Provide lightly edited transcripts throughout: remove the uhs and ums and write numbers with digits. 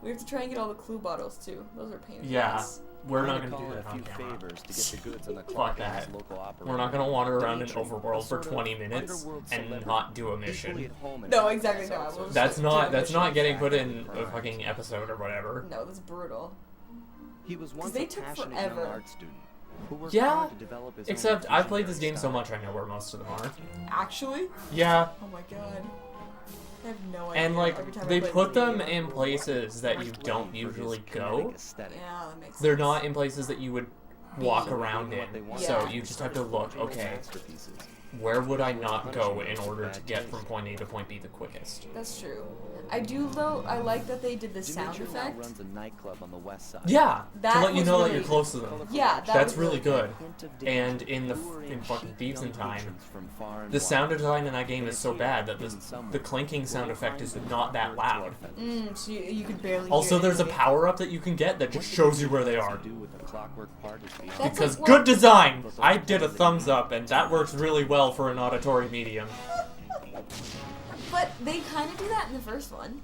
We have to try and get all the clue bottles too. Those are pain in the Yeah. ass. We're not gonna do that on camera. Fuck that. We're not gonna wander around an overworld for 20 minutes and not do a mission. No, exactly not. We'll That's just not do that's a not mission. getting put in a fucking episode or whatever. No, that's brutal. He was once they a took passionate forever. young art student who worked Yeah, hard to develop his own except I've played this visionary game so style. much I know where most of them are. Actually? Yeah, Oh my god. I have no idea. and like Every time I they play put the them game. in places that you don't usually go. Yeah, that makes sense. They're not in places that you would walk around in. So Yeah. you just have to look, okay, where would I not go in order to get from point A to point B the quickest? That's true. I do though. I like that they did the sound Dimitri now effect. runs a nightclub on the west side. Yeah, That to let you was know that really- you're close to them. Yeah, That's was really good. Hint of And danger, in luring fucking Thieves in young Time, patrons from far and the wide. sound design in that game is so bad that the clinking sound effect is not that loud. So you could barely. Also, hear there's a anything. power-up that you can get that just shows you where they are. Do with the clockwork part is beyond That's Because like good what- design! I did a thumbs up, and that works really well for an auditory medium. But they kind of do that in the first one.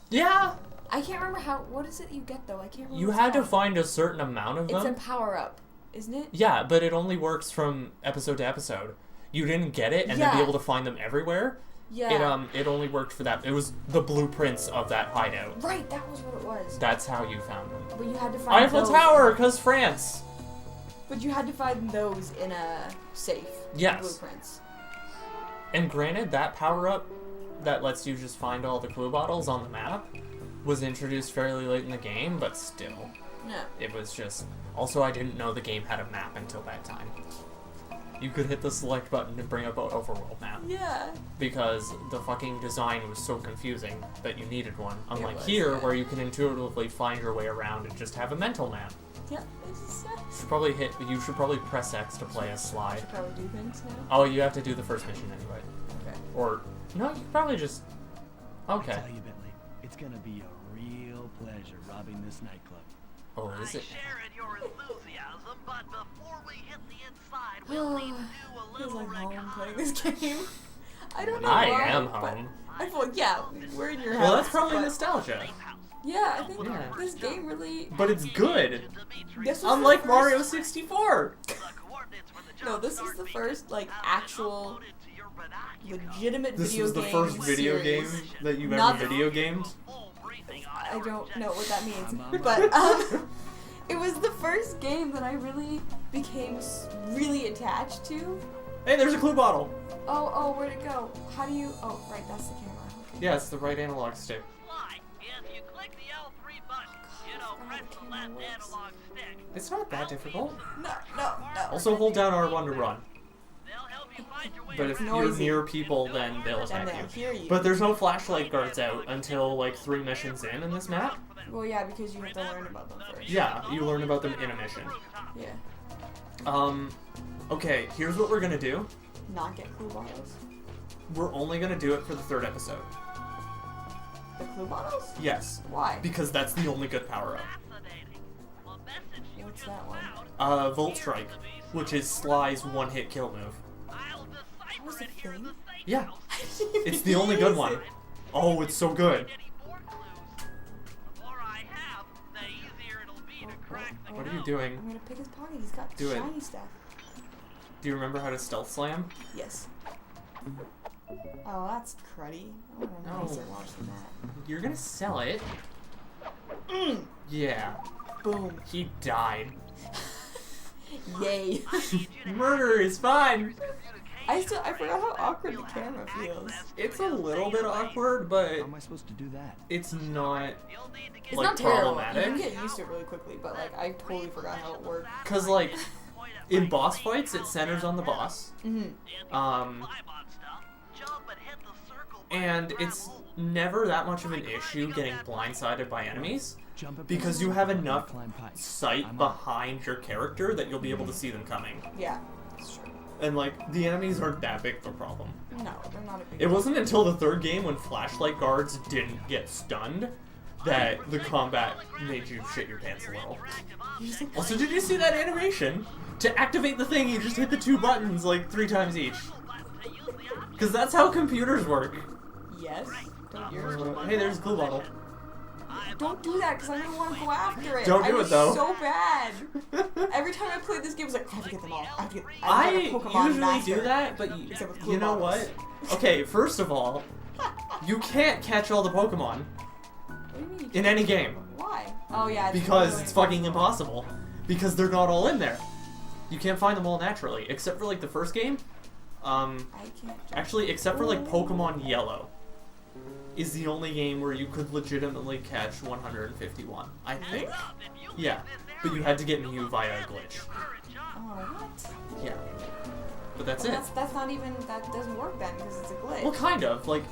Yeah! I can't remember how. What is it you get though? I can't remember. You what it's had to called. find a certain amount of It's a them. power up, isn't it? Yeah, but it only works from episode to episode. You didn't get it and then be Yeah. able to find them everywhere. Yeah. It only worked for that. It was the blueprints of that hideout. Right, that was what it was. That's how you found them. But you had to find Eiffel those. Tower, cause France. But you had to find those in a safe. Yes. Blueprints. And granted, that power-up that lets you just find all the clue bottles on the map was introduced fairly late in the game, but still. No. It was just... Also, I didn't know the game had a map until that time. You could hit the select button to bring up an overworld map. Yeah. Because the fucking design was so confusing that you needed one. Unlike was, here, yeah. where you can intuitively find your way around and just have a mental map. Yeah. This is You should probably press X to play a slide. should probably do things now. Oh, you have to do the first mission anyway. Okay. Or, no, you could probably just... Okay. I tell you, Bentley, it's gonna be a real pleasure robbing this nightclub. Oh, is it? share in your enthusiasm, but before we hit the inside, we'll need to do a Feels little like home playing this game. I don't know I why, am but home. I feel like, yeah, we're in your house. Well, that's probably but nostalgia. yeah, I think Yeah. this game really. But it's good. This was Unlike the Mario first, 64. No, this is the first like actual legitimate This video was the game first video series. game that you've Not ever the- video gamed? I don't know what that means, but it was the first game that I really became really attached to. Hey, there's a clue bottle. Oh, where'd it go? How do you? Oh, right, that's the camera. Okay. Yeah, it's the right analog stick. If you click the L3 button, press the left analog stick. It's not that difficult. No. Also, hold down R1 to run. They'll help you find your way. But if you're noisy. near people, then they'll Then attack they'll you. hear you. But there's no flashlight guards out until like 3 missions in this map. Well, yeah, because you have to learn about them first. Yeah, you learn about them in a mission. Yeah. Okay, here's what we're gonna do. Not get clue bottles. We're only gonna do it for the 3rd episode. The clue bottles? Yes, Why? because that's the only good power-up. What's that one? Volt Strike, which is Sly's one-hit kill move. That was a thing? Yeah, it's the only good one. Oh, it's so good. What are you doing? I'm gonna pick his pocket. He's got Do it. shiny stuff. Do you remember how to stealth slam? Yes. Oh, that's cruddy. I want a No. nicer watch than that. You're gonna sell it. Yeah. Boom. He died. Yay. Murder is fun. I forgot how awkward the camera feels. It's a little bit awkward, but How am I supposed to do that? it's not It's like not terrible. You problematic. can get used to it really quickly, but like I totally forgot how it worked. Cause like in boss fights, it centers on the boss. And it's never that much of an issue getting blindsided by enemies Jump up because and you have climb enough pipe. sight I'm on. behind your character that you'll be able to see them coming. Yeah, that's true. And like the enemies aren't that big of a problem. No, they're not a big. It wasn't until the 3rd game when flashlight guards didn't get stunned that the combat made you shit your pants a little. Also, did you see that animation? To activate the thing, you just hit the 2 buttons like 3 times each. Because that's how computers work. Yes. Don't yours. Hey, there's a glue bottle. Don't do that because I didn't want to go after it. Don't do I was it, though. so bad. Every time I played this game, I was like, I have to get them all. I have to get I a Pokemon usually master. do that, but Except with glue you know bottles. what? Okay, first of all, you can't catch all the Pokemon What do you mean? in any game Why? Oh yeah. because really it's fucking impossible. Because they're not all in there. You can't find them all naturally, except for like the first game. I can't. Actually, except for like Pokemon Yellow, is the only game where you could legitimately catch 151. I think. Yeah, but you had to get Mew via a glitch. Oh what? Yeah, but that's Well, it. that's not even. That doesn't work then because it's a glitch. Well, kind of like.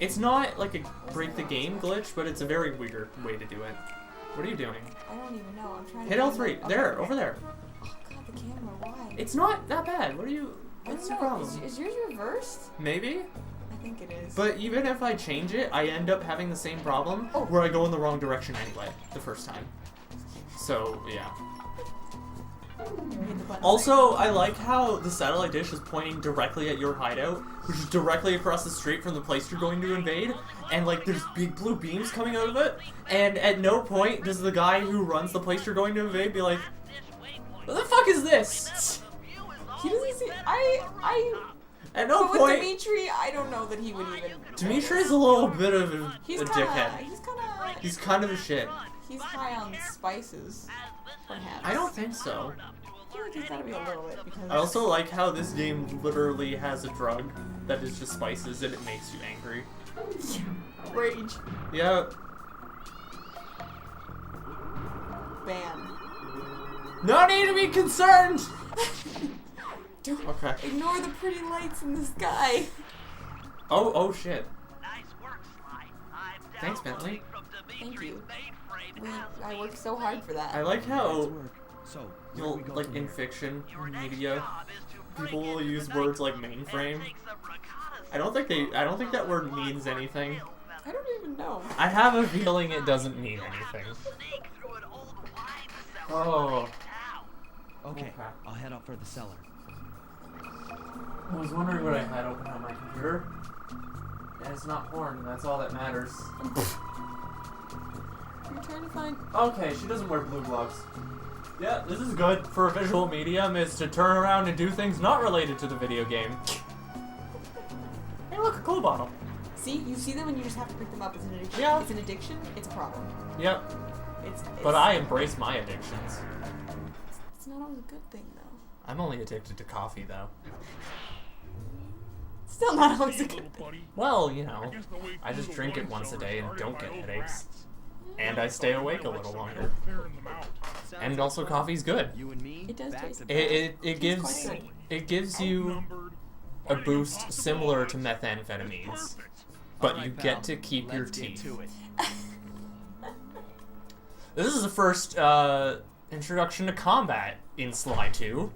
It's not like a break the game glitch, but it's a very weird way to do it. What are you doing? I don't even know. I'm trying Hit to. L3. There, over there. Oh god, the camera. Why? It's not that bad. What are you? I don't What's your know. problem? Is yours reversed? Maybe. I think it is. But even if I change it, I end up having the same problem Oh. where I go in the wrong direction anyway the first time. So, yeah. Hit the button. Also, I like how the satellite dish is pointing directly at your hideout, which is directly across the street from the place you're going to invade, and like there's big blue beams coming out of it, and at no point does the guy who runs the place you're going to invade be like, what the fuck is this? He doesn't see. At no But with point, Dimitri, I don't know that he would even. Dimitri's a little bit of a He's dickhead. He's He's kind of a shit. He's high on spices. Perhaps. I don't think so. I feel like he's gotta be a little bit because. I also like how this game literally has a drug that is just spices and it makes you angry. Rage. Yeah. Ban. No need to be concerned! Don't Okay. ignore the pretty lights in the sky. Oh shit. Nice work, Sly. I'm Thanks, downloading Bentley. from Thank Dimitri's you. mainframe as I we worked so hard for that. I like Nice how work. So, where do you'll we go like from in here? fiction Your next media, job is to break people will into use the words like nightclub and mainframe. take some reconnaissance. I don't think that word means anything. I don't even know. I have a feeling it doesn't mean anything. Sneak through an old wine cellar Oh. in town. Okay, Okay. I'll head out for the cellar. I was wondering what I had open on my computer. And it's not porn, and that's all that matters. You're trying to find. Okay, she doesn't wear blue gloves. Yeah, this is good for a visual medium, is to turn around and do things not related to the video game. Hey look, a glue bottle. See, you see them and you just have to pick them up. It's an addiction. Yeah. It's an addiction. It's a problem. Yep, It's but I embrace my addictions. It's not always a good thing though. I'm only addicted to coffee, though. Still not always a good thing. Well, you know, I just drink it once a day and don't get headaches. And I stay awake a little longer. And also coffee's good. You and me. It does back taste to good. back. It gives you a boost similar to methamphetamines, but you get to keep your Let's get teeth. to it. This is the first introduction to combat in Sly 2.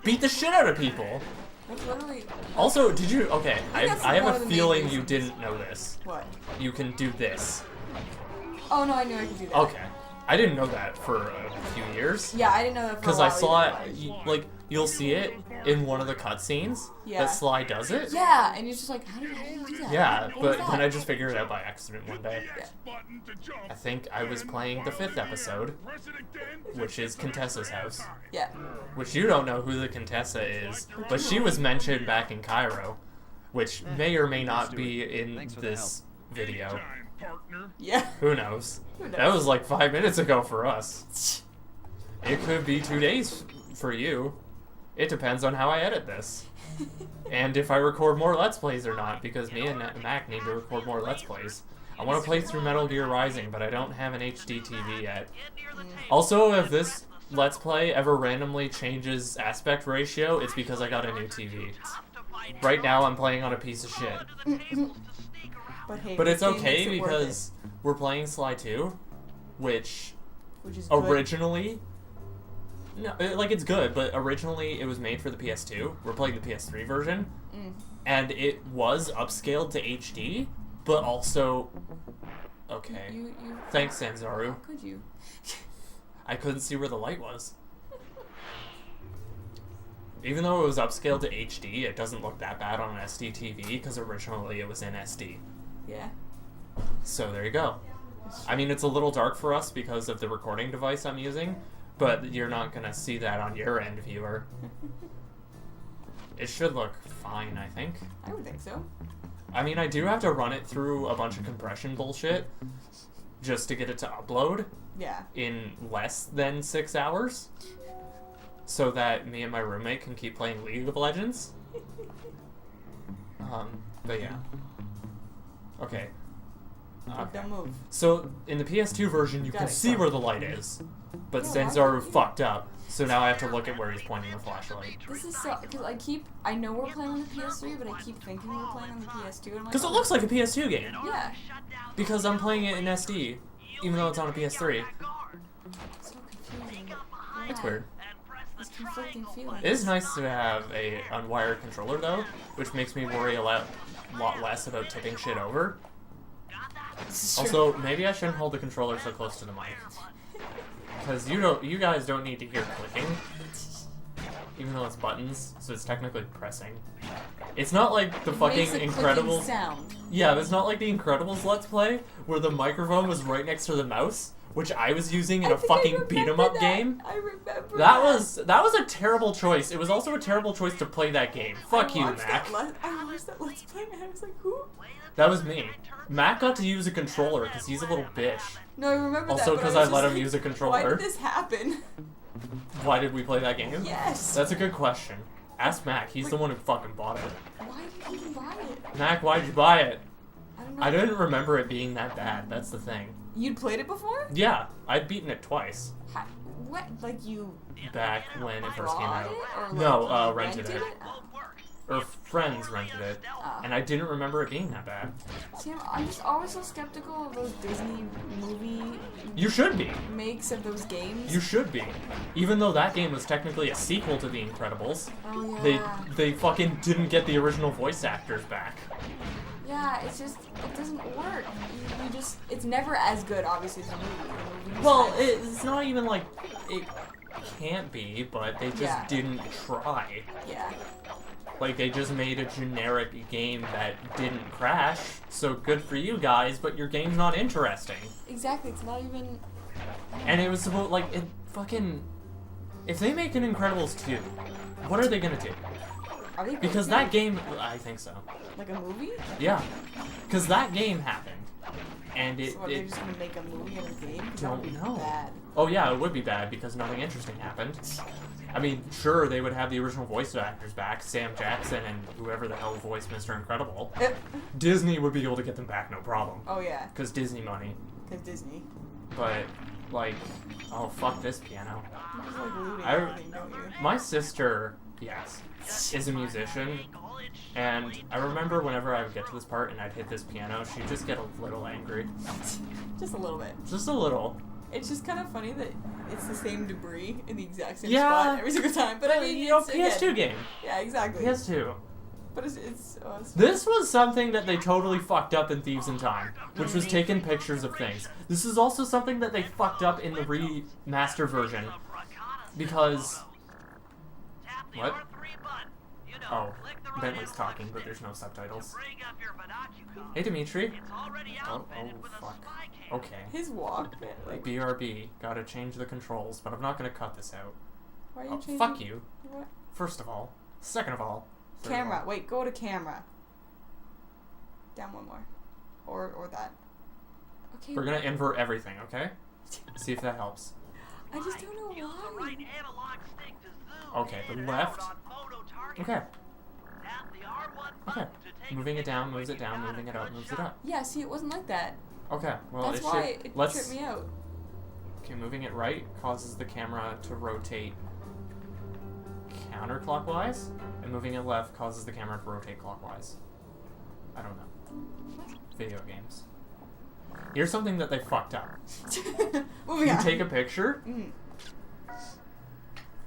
Beat the shit out of people. That's literally. Also, did you? Okay, think that's I one have of a the main feeling you reasons. didn't know this. What? You can do this. Oh no, I knew I could do that. Okay, I didn't know that for a few years. Yeah, I didn't know that. Because I saw it, like, you'll see it in one of the cutscenes Yeah. that Sly does it. Yeah, and you're just like, how did you do that? Yeah, What but was then that? I just figured it out by accident one day. I think I was playing the 5th episode, which is Contessa's house. Yeah. Which you don't know who the Contessa is, but she was mentioned back in Cairo, which may or may not be in Thanks for the this video. Yeah. Who knows? Who That knows? was like 5 minutes ago for us. It could be 2 days for you. It depends on how I edit this. And if I record more Let's Plays or not, because me and Mac need to record more Let's Plays. I want to play through Metal Gear Rising, but I don't have an HD TV yet. Also, if this Let's Play ever randomly changes aspect ratio, it's because I got a new TV. Right now I'm playing on a piece of shit. But hey, But it's this game okay makes it worth because we're playing Sly 2, which it, which is good. originally... No, like, it's good, but originally it was made for the PS2. We're playing the PS3 version. And it was upscaled to HD, but also... Okay. You Thanks, Sanzaru. How could you? I couldn't see where the light was. Even though it was upscaled to HD, it doesn't look that bad on an SD TV because originally it was in SD. Yeah. So there you go. I mean, it's a little dark for us because of the recording device I'm using, but you're not going to see that on your end, viewer. It should look fine, I think. I would think so. I mean, I do have to run it through a bunch of compression bullshit just to get it to upload Yeah. in less than 6 hours so that me and my roommate can keep playing League of Legends. But yeah. Okay. Don't move. So, in the PS2 version, you Got can it, see sorry. where the light is, but Yeah, Stan's why are don't you- fucked up, so now I have to look at where he's pointing the flashlight. This is so, because I know we're playing on the PS3, but I keep thinking we're playing on the PS2, and I'm like, Because it looks like a PS2 game, yeah, because I'm playing it in SD, even though it's on a PS3. it's so confusing. It's Why? weird. It's conflicting feelings. It is nice to have a unwired controller, though, which makes me worry a lot less about tipping shit over. This is true. Also, maybe I shouldn't hold the controller so close to the mic. Because you guys don't need to hear clicking. Even though it's buttons, so it's technically pressing. It's not like the It fucking makes a clicking Incredibles... sound. Yeah, it's not like the Incredibles Let's Play, where the microphone was right next to the mouse, which I was using in I a think I fucking remember beat-em-up that. game. I remember That was a terrible choice. It was also a terrible choice to play that game. Fuck you, Mac. I watched that Let's Play, and I was like, who? That was me. Mac got to use a controller because he's a little bitch. No, I remember that. Also, but because was I let just him like, use a Why controller. did this happen? Why did we play that game? Yes. That's a good question. Ask Mac. He's the one who fucking bought it. Why did you buy it? Mac, why did you buy it? I don't know. I didn't remember it being that bad. That's the thing. You'd played it before? Yeah, I'd beaten it twice. What? Like you Back when it first came bought out. it? Or like No, you rented it. Or friends rented it. Oh. And I didn't remember it being that bad. See, I'm just always so skeptical of those Disney movie You should be. makes of those games. You should be. Even though that game was technically a sequel to The Incredibles, Oh they yeah. they fucking didn't get the original voice actors back. Yeah, it's just it doesn't work. You just it's never as good, obviously, as a movie. The movie's Well, kind of- it's not even like it can't be, but they just Yeah. didn't try. yeah. Like, they just made a generic game that didn't crash, so good for you guys, but your game's not interesting. Exactly. It's not even. And it was supposed, like, it fucking... If they make an Incredibles 2, what are they gonna do? Are they Because gonna that game... I think so. like a movie? Yeah. Because that game happened. And it... So what, they're just gonna make a movie of a game? 'Cause that would Don't be know. Bad. Oh yeah, it would be bad because nothing interesting happened. I mean, sure, they would have the original voice actors back, Sam Jackson and whoever the hell voiced Mr. Incredible. Disney would be able to get them back, no problem. Oh yeah, Because Disney money. because Disney. But, like, oh, fuck this piano. You just like looting I- everything, don't you? My sister, yes, is a musician, and I remember whenever I would get to this part and I'd hit this piano, she'd just get a little angry. Just a little bit. Just a little. It's just kind of funny that it's the same debris in the exact same Yeah. spot every single time. But I mean, you know, it's, PS2 again, game. Yeah, exactly. PS2. But it's This was something that they totally fucked up in Thieves in Time, which was taking pictures of things. This is also something that they fucked up in the remaster version, because... What? Oh, Bentley's talking, but there's no subtitles. Hey, Dimitri. Oh, fuck. Okay. his walk, man. Like, BRB, gotta change the controls, but I'm not gonna cut this out. why are you Oh, changing? fuck you. What? First of all. Second of all. Third of Camera. all. Wait, go to camera. Down one more, or that. Okay. We're gonna invert everything, okay? See if that helps. I just don't know why. Okay, the left. Okay. Okay. Moving it down, moves it down, moving it up, moves it up. Yeah. See, it wasn't like that. Okay, well, That's it why should... it Let's... tripped me out. Okay, moving it right causes the camera to rotate counterclockwise, and moving it left causes the camera to rotate clockwise. I don't know. Video games. Here's something that they fucked up. Moving You on. take a picture, Mm.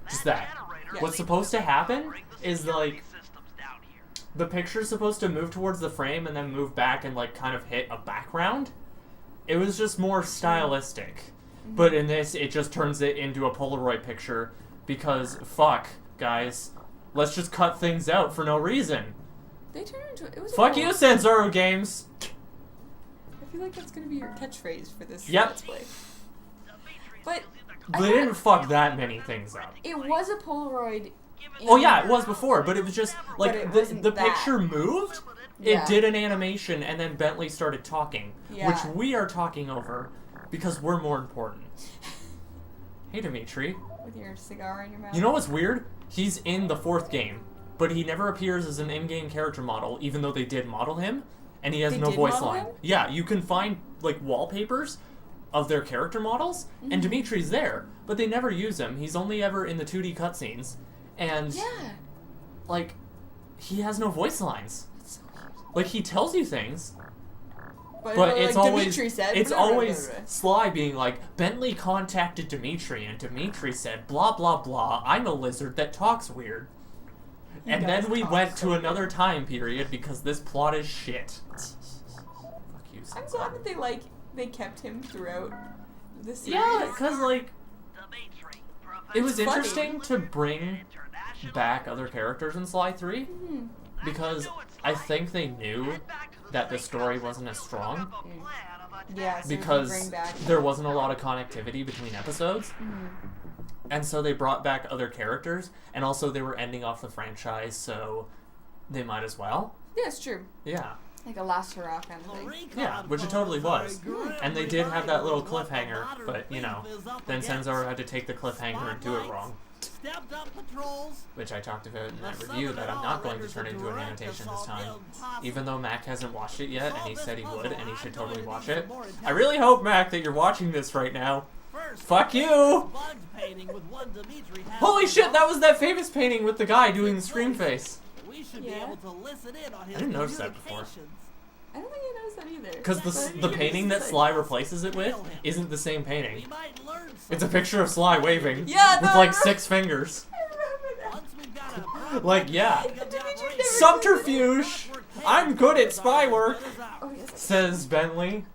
just that. Yeah. What's supposed to happen is, like, the picture's supposed to move towards the frame and then move back and, like, kind of hit a background. It was just more stylistic. But in this, it just turns it into a Polaroid picture because, fuck, guys, let's just cut things out for no reason. They turned into it was. Fuck you, Sanzaro Games. I feel like that's gonna be your catchphrase for this Yep. Let's Play. But They didn't fuck that many things up. it was a Polaroid. Oh yeah, it was before, but it was just like it the wasn't that. picture moved. Yeah. It did an animation, and then Bentley started talking, Yeah. which we are talking over because we're more important. Hey, Dimitri. With your cigar in your mouth. You know what's weird? He's in the 4th game, but he never appears as an in-game character model, even though they did model him, and he has They no did voice model line. him? Yeah, you can find like wallpapers of their character models, and Dimitri's there, but they never use him. He's only ever in the 2D cutscenes, and Yeah. like he has no voice lines. That's so weird. Like he tells you things, But but it's like always Dimitri said, it's blah, blah, blah, always blah. Sly being like, Bentley contacted Dimitri and Dimitri said blah blah blah, I'm a lizard that talks weird. He And does then we talk went so to another time period because this plot is shit. Fuck you. I'm glad that they kept him throughout the series. Yeah, cuz like Dimitri, it was It's funny. interesting to bring International back other characters in Sly 3 Mhm. because I think they knew that the story wasn't as strong Yeah, so we can because bring back. there wasn't a lot of connectivity between episodes. Mhm. And so they brought back other characters, and also they were ending off the franchise, so they might as well. Yeah, it's true. Yeah. Like a last hurrah kind of thing. Yeah, which it totally was. And they did have that little cliffhanger, but, you know, then Senzaro had to take the cliffhanger and do it wrong. Stepped up patrols. Which I talked about in that review that I'm not going to turn into an annotation this time. Even though Mac hasn't watched it yet, and he said he would, and he should totally watch it. I really hope, Mac, that you're watching this right now. Fuck you! Holy shit, that was that famous painting with the guy doing the scream face. We should Yeah. be able to listen in on his I didn't notice that before. communications. I don't think I noticed that either. Because the painting that Sly replaces it with isn't the same We painting. might learn It's a picture of Sly waving Yeah, with no, like I 6 fingers. I remember that. Once we've got a Like, yeah. Dimitri never Subterfuge! I'm good at spy work, Oh, yes. says Bentley.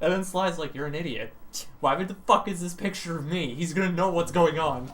And then Sly's like, you're an idiot. Why the fuck is this picture of me? He's gonna know what's going on.